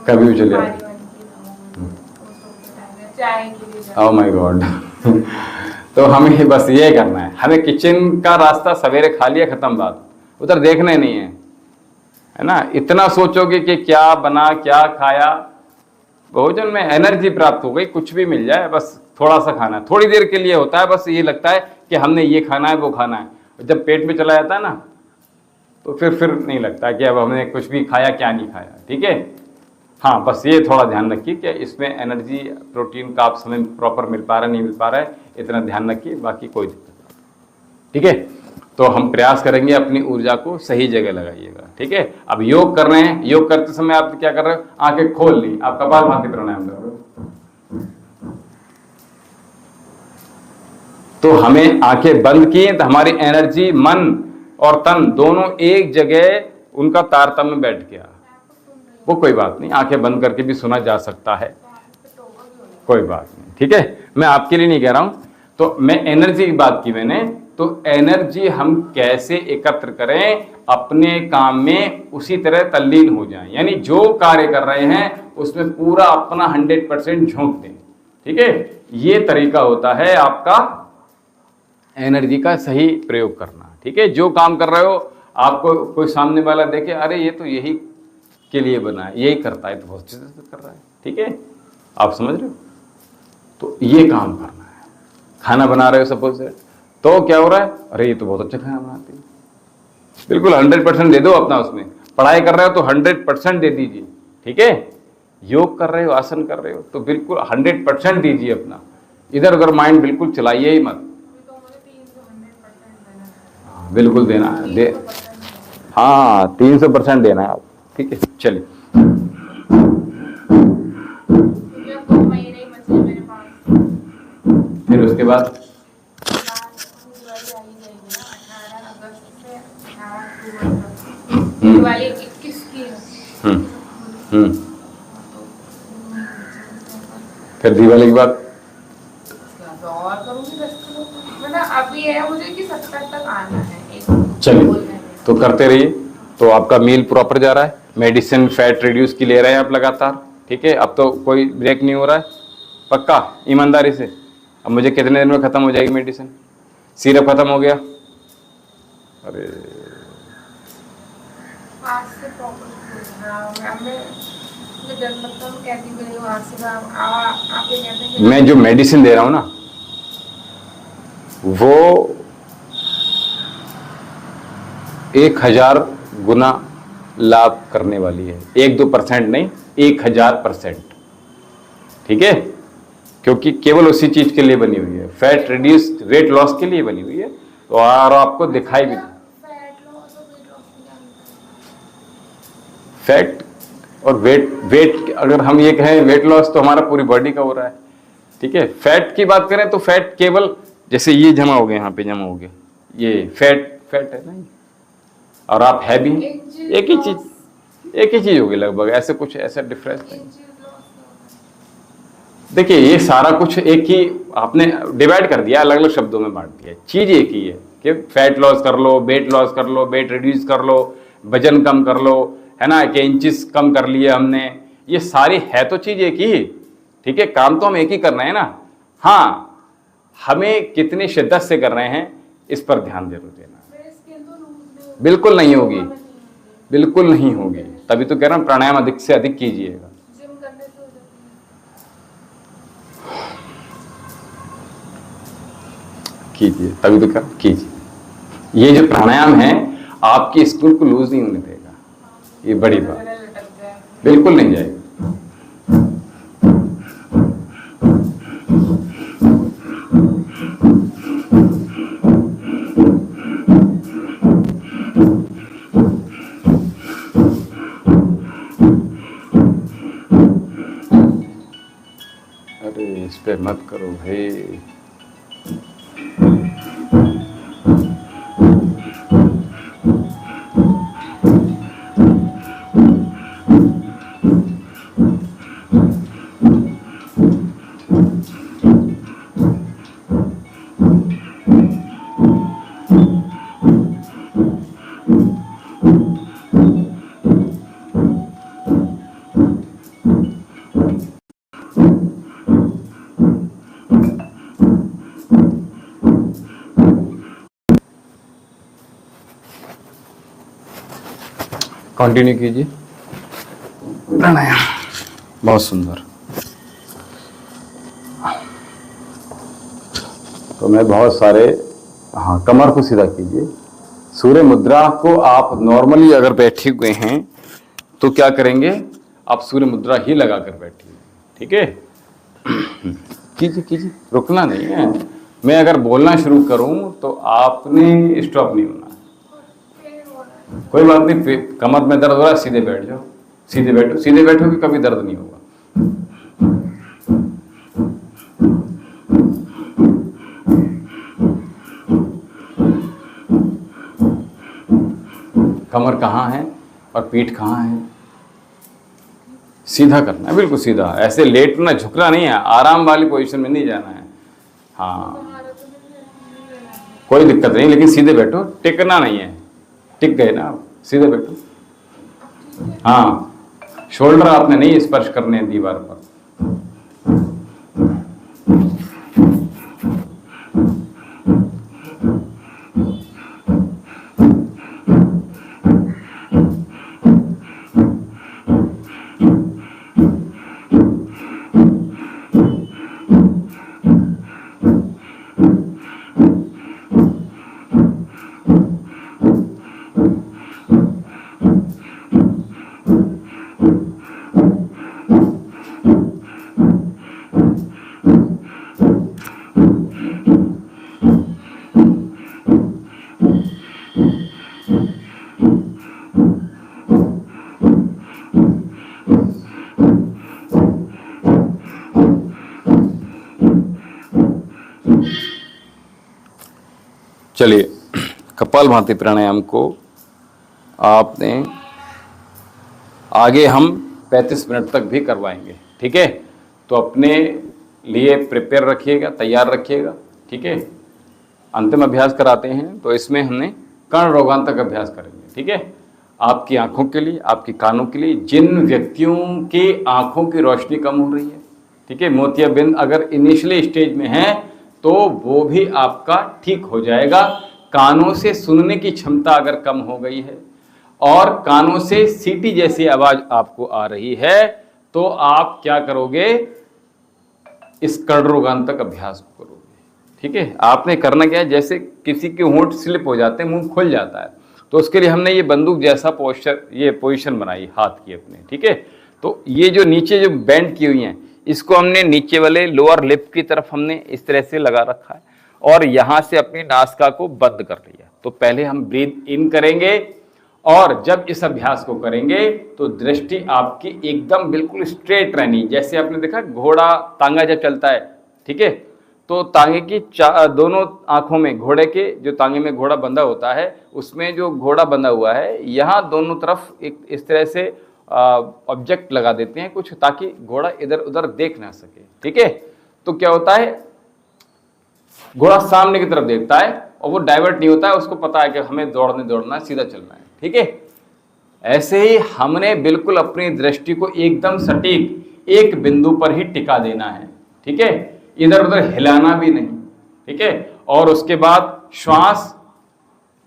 कभी भी चले जाते। Oh my God. तो हमें बस ये करना है, हमें किचन का रास्ता सवेरे खा लिया, खत्म बात, उधर देखना ही नहीं है ना। इतना सोचोगे कि क्या बना, क्या खाया, भोजन में एनर्जी प्राप्त हो गई, कुछ भी मिल जाए, बस थोड़ा सा खाना है, थोड़ी देर के लिए होता है, बस ये लगता है कि हमने ये खाना है, वो खाना है। जब पेट में चला जाता है ना, तो फिर नहीं लगता कि अब हमने कुछ भी खाया, क्या नहीं खाया, ठीक है। हाँ, बस ये थोड़ा ध्यान रखिए कि इसमें एनर्जी, प्रोटीन का आप समय प्रॉपर मिल पा रहा है, नहीं मिल पा रहा है, इतना ध्यान रखिए, बाकी कोई दिक्कत नहीं, ठीक है। तो हम प्रयास करेंगे अपनी ऊर्जा को सही जगह लगाइएगा, ठीक है। अब योग कर रहे हैं, योग करते समय आप क्या कर रहे हो, आंखें खोल ली, आप कपालभाति प्राणायाम कर रहे हो। तो हमें आंखें बंद की तो हमारी एनर्जी, मन और तन दोनों एक जगह उनका तारतम्य बैठ गया। वो कोई बात नहीं, आंखें बंद करके भी सुना जा सकता है, कोई बात नहीं, ठीक है। मैं आपके लिए नहीं कह रहा हूं, तो मैं एनर्जी की बात की मैंने। तो एनर्जी हम कैसे एकत्र करें, अपने काम में उसी तरह तल्लीन हो जाएं, यानी जो कार्य कर रहे हैं उसमें पूरा अपना 100% झोंक दें, ठीक है। ये तरीका होता है आपका एनर्जी का सही प्रयोग करना, ठीक है। जो काम कर रहे हो, आपको कोई सामने वाला देखे, अरे ये तो यही के लिए बना है, यही करता है, तो बहुत अच्छे से कर रहा है, ठीक है। आप समझ रहे हो, तो ये काम करना है। खाना बना रहे हो सपोज से, तो क्या हो रहा है, अरे ये तो बहुत अच्छा खाना बनाती है, बिल्कुल 100% दे दो अपना उसमें। पढ़ाई कर रहे हो तो 100% दे दीजिए, ठीक है। योग कर रहे हो, आसन कर रहे हो, तो बिल्कुल 100% दीजिए अपना। इधर उधर माइंड बिल्कुल चलाइए ही मत, बिल्कुल देना है, दे, हाँ 300% देना है आप, ठीक है। चलिए, फिर उसके बाद दिवाली 21 की है। फिर दिवाली के बाद और करूंगी 10 किलो, मतलब अभी है मुझे कि 70 तक आना है। चलिए, तो करते रहिए। तो आपका मील प्रॉपर जा रहा है, मेडिसिन फैट रिड्यूस की ले रहे हैं आप लगातार, ठीक है। अब तो कोई ब्रेक नहीं हो रहा है, पक्का ईमानदारी से। अब मुझे कितने दिन में खत्म हो जाएगी मेडिसिन, सिरप खत्म हो गया, अरे आज से प्रॉपर मैं जो मेडिसिन दे रहा हूं ना, वो 1000 गुना लाभ करने वाली है, 1-2% नहीं, 1000%, ठीक है। क्योंकि केवल उसी चीज के लिए बनी हुई है, फैट रिड्यूस, वेट लॉस के लिए बनी हुई है, तो और आपको दिखाई भी, फैट और वेट अगर हम ये कहें वेट लॉस, तो हमारा पूरी बॉडी का हो रहा है, ठीक है। फैट की बात करें तो फैट केवल जैसे ये जमा हो गया, यहाँ पे जमा हो गया, ये फैट है ना, और आप है भी एक ही चीज होगी लगभग, ऐसे कुछ ऐसा डिफरेंस नहीं। देखिए, ये सारा कुछ एक ही आपने डिवाइड कर दिया, अलग अलग शब्दों में बांट दिया, चीज एक ही है कि फैट लॉस कर लो, वेट लॉस कर लो, वेट रिड्यूस कर लो, वजन कम कर लो, है ना, कि इंचेस कम कर लिए हमने, ये सारी है तो चीज एक ही, ठीक है। काम तो हम एक ही कर रहे हैं ना, हाँ, हमें कितनी शिद्दत से कर रहे हैं इस पर ध्यान जरूर देना। बिल्कुल नहीं होगी, बिल्कुल नहीं होगी, तभी तो कह रहा हूं प्राणायाम अधिक से अधिक कीजिएगा। कीजिए, तभी तो कर कीजिए। ये जो प्राणायाम है आपकी स्किन को लूज नहीं होने देगा, ये बड़ी बात, बिल्कुल नहीं जाएगा। अरे इस पे मत करो भाई, कंटिन्यू कीजिए प्राणायाम, बहुत सुंदर। तो मैं बहुत सारे, हाँ, कमर को सीधा कीजिए। सूर्य मुद्रा को आप नॉर्मली अगर बैठे हुए हैं तो क्या करेंगे, आप सूर्य मुद्रा ही लगाकर बैठिए, ठीक है। कीजिए कीजिए, रुकना नहीं है, मैं अगर बोलना शुरू करूं तो आपने स्टॉप नहीं होना। कोई बात नहीं, कमर में दर्द हो रहा है, सीधे बैठ जाओ, सीधे बैठो, सीधे बैठोगे कभी दर्द नहीं होगा। कमर कहाँ है और पीठ कहाँ है, सीधा करना है, बिल्कुल सीधा, ऐसे लेटना झुकना नहीं है, आराम वाली पोजीशन में नहीं जाना है। हाँ कोई दिक्कत नहीं, लेकिन सीधे बैठो, टिकना नहीं है, टिक गए ना आप, सीधे बैठो। हाँ शोल्डर आपने नहीं स्पर्श करने हैं दीवार पर। चलिए, कपालभाति प्राणायाम को आपने आगे हम 35 मिनट तक भी करवाएंगे, ठीक है। तो अपने लिए प्रिपेयर रखिएगा, तैयार रखिएगा, ठीक है। अंतिम अभ्यास कराते हैं तो इसमें हमने कर्ण रोगांतक अभ्यास करेंगे, ठीक है। आपकी आंखों के लिए, आपके कानों के लिए, जिन व्यक्तियों की आंखों की रोशनी कम हो रही है, ठीक है, मोतियाबिंद अगर इनिशियली स्टेज में है तो वो भी आपका ठीक हो जाएगा। कानों से सुनने की क्षमता अगर कम हो गई है और कानों से सीटी जैसी आवाज आपको आ रही है तो आप क्या करोगे, इस कर्ण रोगांतक अभ्यास को करोगे, ठीक है। आपने करना क्या है, जैसे किसी के होंठ स्लिप हो जाते हैं, मुंह खुल जाता है, तो उसके लिए हमने ये बंदूक जैसा पोस्चर, ये पोजीशन बनाई हाथ की अपने, ठीक है। तो ये जो नीचे जो बेंड की हुई हैं, इसको हमने नीचे वाले लोअर लिप की तरफ हमने इस तरह से लगा रखा है और यहां से अपनी नासिका को बंद कर लिया। तो पहले हम ब्रीथ इन करेंगे और जब इस अभ्यास को करेंगे तो दृष्टि आपकी एकदम बिल्कुल स्ट्रेट रहनी, जैसे आपने देखा घोड़ा तांगा जब चलता है, ठीक है, तो तांगे की दोनों आंखों में, घोड़े के जो तांगे में घोड़ा बंधा होता है उसमें जो घोड़ा बंधा हुआ है, यहाँ दोनों तरफ एक इस तरह से ऑब्जेक्ट लगा देते हैं कुछ, ताकि घोड़ा इधर उधर देख ना सके, ठीक है। तो क्या होता है, घोड़ा सामने की तरफ देखता है और वो डाइवर्ट नहीं होता है, उसको पता है कि हमें दौड़ना है, सीधा चलना है, ठीक है। ऐसे ही हमने बिल्कुल अपनी दृष्टि को एकदम सटीक एक बिंदु पर ही टिका देना है, ठीक है, इधर उधर हिलाना भी नहीं, ठीक है। और उसके बाद श्वास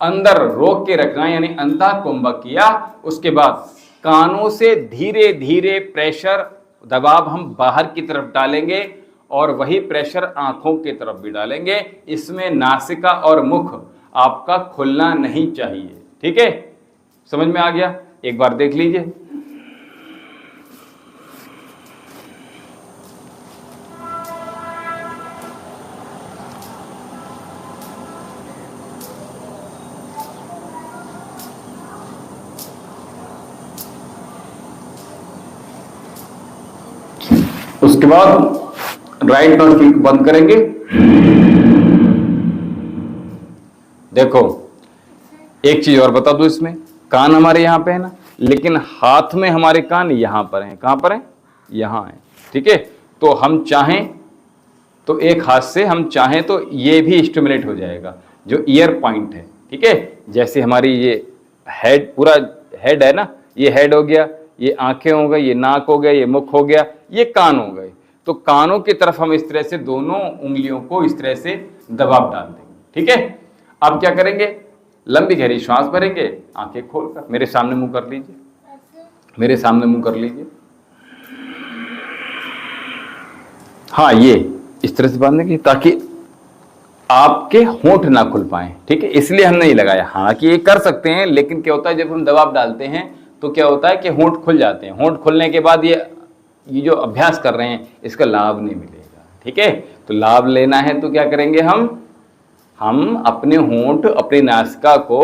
अंदर रोक के रखना, यानी अंतः कुंभक किया। उसके बाद कानों से धीरे धीरे प्रेशर, दबाव हम बाहर की तरफ डालेंगे और वही प्रेशर आंखों की तरफ भी डालेंगे। इसमें नासिका और मुख आपका खुलना नहीं चाहिए, ठीक है। समझ में आ गया, एक बार देख लीजिए। उसके बाद राइट नोस्ट्रिल को बंद करेंगे। देखो एक चीज और बता दूं, इसमें कान हमारे यहां पे है ना, लेकिन हाथ में हमारे कान यहां पर हैं। कहां पर हैं? यहां हैं, ठीक है। तो हम चाहें तो एक हाथ से हम चाहें तो ये भी स्टिमुलेट हो जाएगा, जो ईयर पॉइंट है, ठीक है। जैसे हमारी ये हेड, पूरा हेड है ना, ये हेड हो गया, ये आंखें हो गई, ये नाक हो गया, ये मुख हो गया, ये कान हो गए। तो कानों की तरफ हम इस तरह से दोनों उंगलियों को इस तरह से दबाव डाल देंगे, ठीक है। अब क्या करेंगे, लंबी गहरी श्वास भरेंगे, आंखें खोलकर मेरे सामने मुंह कर लीजिए, मेरे सामने मुंह कर लीजिए। हाँ, ये इस तरह से बांधेंगे ताकि आपके होंठ ना खुल पाए, ठीक है, इसलिए हमने नहीं लगाया। हालांकि ये कर सकते हैं, लेकिन क्या होता है जब हम दबाव डालते हैं तो क्या होता है कि होंठ खुल जाते हैं। होंठ खुलने के बाद ये जो अभ्यास कर रहे हैं इसका लाभ नहीं मिलेगा, ठीक है। तो लाभ लेना है तो क्या करेंगे हम अपने होंठ अपनी नासिका को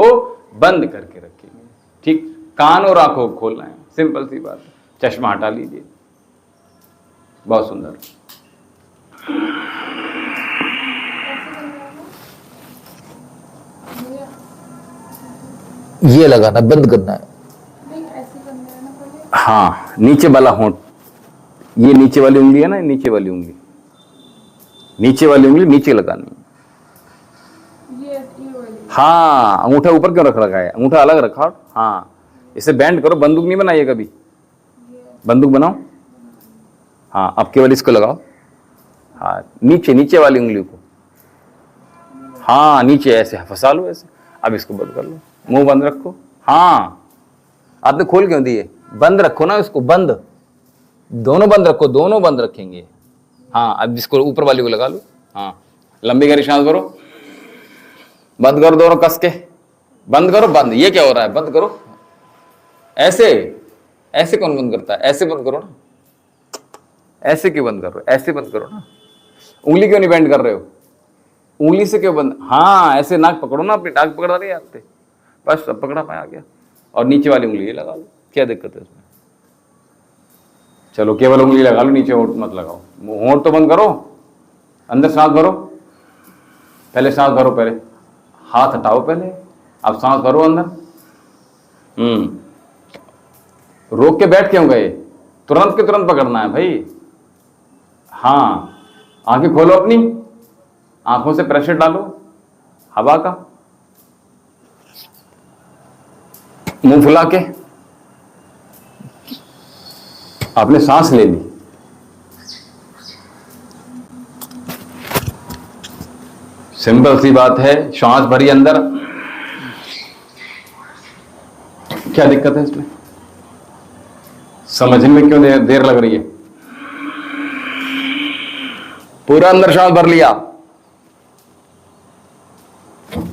बंद करके रखेंगे। ठीक, कान और आंखों को खोलना है, सिंपल सी बात है। चश्मा हटा लीजिए, बहुत सुंदर। ये लगाना, बंद करना है। नहीं ऐसे करना है ना पहले। हाँ, नीचे वाला होंठ, ये नीचे वाली उंगली है ना, नीचे वाली उंगली नीचे लगानी है। ये वाली। हाँ, अंगूठा ऊपर क्यों रख रखा है, अंगूठा अलग रखा। हाँ, इसे बैंड करो, बंदूक नहीं बनाइए कभी, बंदूक बनाओ। हाँ, अब केवल इसको लगाओ। हाँ, नीचे वाली उंगली को, हाँ नीचे ऐसे फंसा लो ऐसे। अब इसको बंद कर लो, मुंह बंद रखो। हाँ, आपने खोल क्यों दिए, बंद रखो ना इसको, बंद, दोनों बंद रखो, दोनों बंद रखेंगे। हाँ, अब इसको ऊपर वाली को लगा लो। हाँ, लंबी गहरी सांस भरो, बंद करो दोनों कस के, बंद करो, बंद। ये क्या हो रहा है, बंद करो। ऐसे कौन बंद करता है, ऐसे बंद करो ना, ऐसे क्यों बंद कर रहे हो, ऐसे बंद करो ना। उंगली क्यों नहीं बेंड कर रहे हो, उंगली से क्यों बंद। हाँ, ऐसे नाक पकड़ो ना, अपनी नाक पकड़ा नहीं आते, बस अब पकड़ा पाया गया। और नीचे वाली उंगली ये लगा लो, क्या दिक्कत है इसमें। चलो, केवल उंगली लगा लो, नीचे होंठ मत लगाओ। होंठ तो बंद करो, अंदर सांस भरो, पहले सांस भरो, पहले हाथ हटाओ पहले, अब सांस भरो अंदर। रोक के बैठ क्यों गए, तुरंत के तुरंत पकड़ना है भाई। हाँ, आंखें खोलो अपनी, आंखों से प्रेशर डालो हवा का, मुंह फुला के। आपने सांस ले ली, सिंपल सी बात है, सांस भरी अंदर। क्या दिक्कत है इसमें, समझने में क्यों देर लग रही है। पूरा अंदर सांस भर लिया,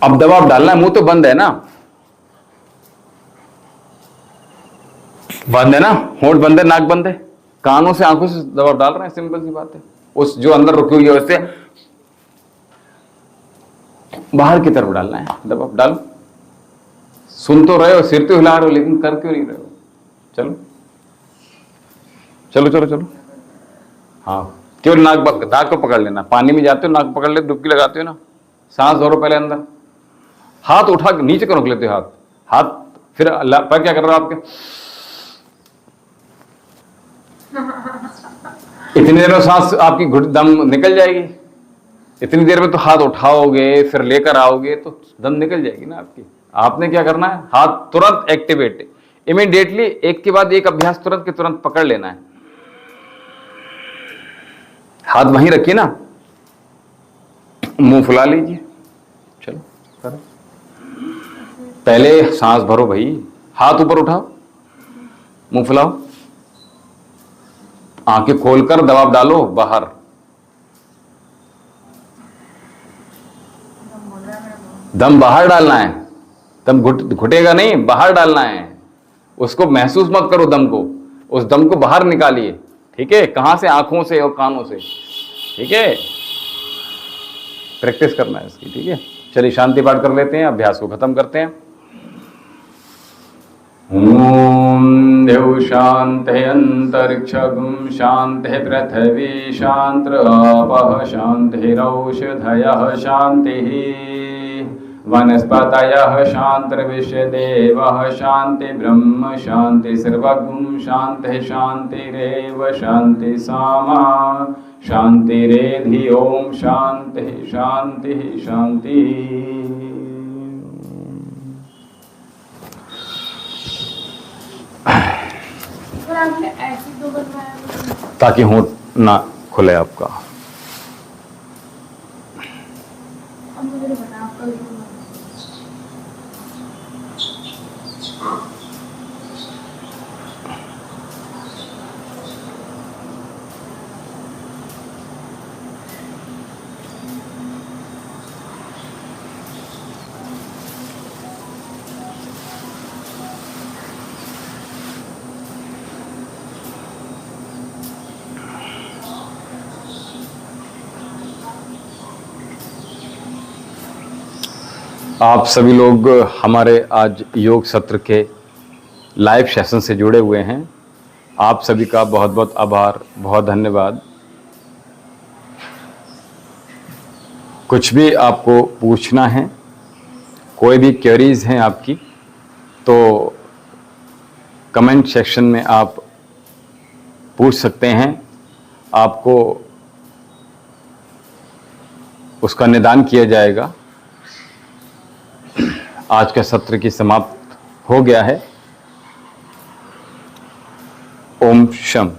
अब दबाव डालना है। मुंह तो बंद है ना, बंद है ना, होंठ बंद है, नाक बंद है, कानों से आंखों से दबाव डाल रहे हैं, सिंपल सी बात है। उस जो अंदर रुकी हुई है उससे बाहर की तरफ डालना है, दबाव डालो। सुन तो रहे हो, सिर तो हिला रहे हो, लेकिन कर क्यों नहीं रहे हो। चलो चलो चलो चलो। हाँ, केवल नाक को पकड़ लेना, पानी में जाते हो नाक पकड़ ले, डुबकी लगाते हो ना, सांस भरो पहले अंदर। हाथ उठा के नीचे को रख लेते हो, हाथ फिर पर क्या कर रहे हो आपके, इतनी देर में सांस आपकी दम निकल जाएगी। इतनी देर में तो हाथ उठाओगे फिर लेकर आओगे तो दम निकल जाएगी ना आपकी। आपने क्या करना है, हाथ तुरंत एक्टिवेट, इमीडिएटली, एक के बाद एक अभ्यास तुरंत के तुरंत पकड़ लेना है। हाथ वहीं रखिए ना, मुंह फुला लीजिए। चलो करो, पहले सांस भरो भाई, हाथ ऊपर उठाओ, मुंह फुलाओ, आंखें खोलकर दबाव डालो बाहर। दम बाहर डालना है, दम घुटेगा नहीं, बाहर डालना है। उसको महसूस मत करो दम को, उस दम को बाहर निकालिए। ठीक है, कहां से, आंखों से और कानों से। ठीक है, प्रैक्टिस करना है इसकी। ठीक है, चलिए शांति पाठ कर लेते हैं, अभ्यास को खत्म करते हैं। ओम देव शांति अंतरिक्षगुम शांति पृथ्वी शांति आपः शांतिरौषधयः शांतिः वनस्पतयः शांतिर्विश्वदेवः शांति ब्रह्म शांति सर्वगुम शांति शांतिरेव शांति सामा शांतिरेधि। ओम शांति शांति शांति। पर आपने ऐसे दो बनवाया ताकि होंठ ना खुले आपका। अब मुझे नहीं पता आपका भी बनवाया। आप सभी लोग हमारे आज योग सत्र के लाइव सेशन से जुड़े हुए हैं। आप सभी का बहुत बहुत आभार, बहुत धन्यवाद। कुछ भी आपको पूछना है, कोई भी क्वेरीज हैं आपकी, तो कमेंट सेक्शन में आप पूछ सकते हैं। आपको उसका निदान किया जाएगा। आज का सत्र की समाप्त हो गया है। ओम शम।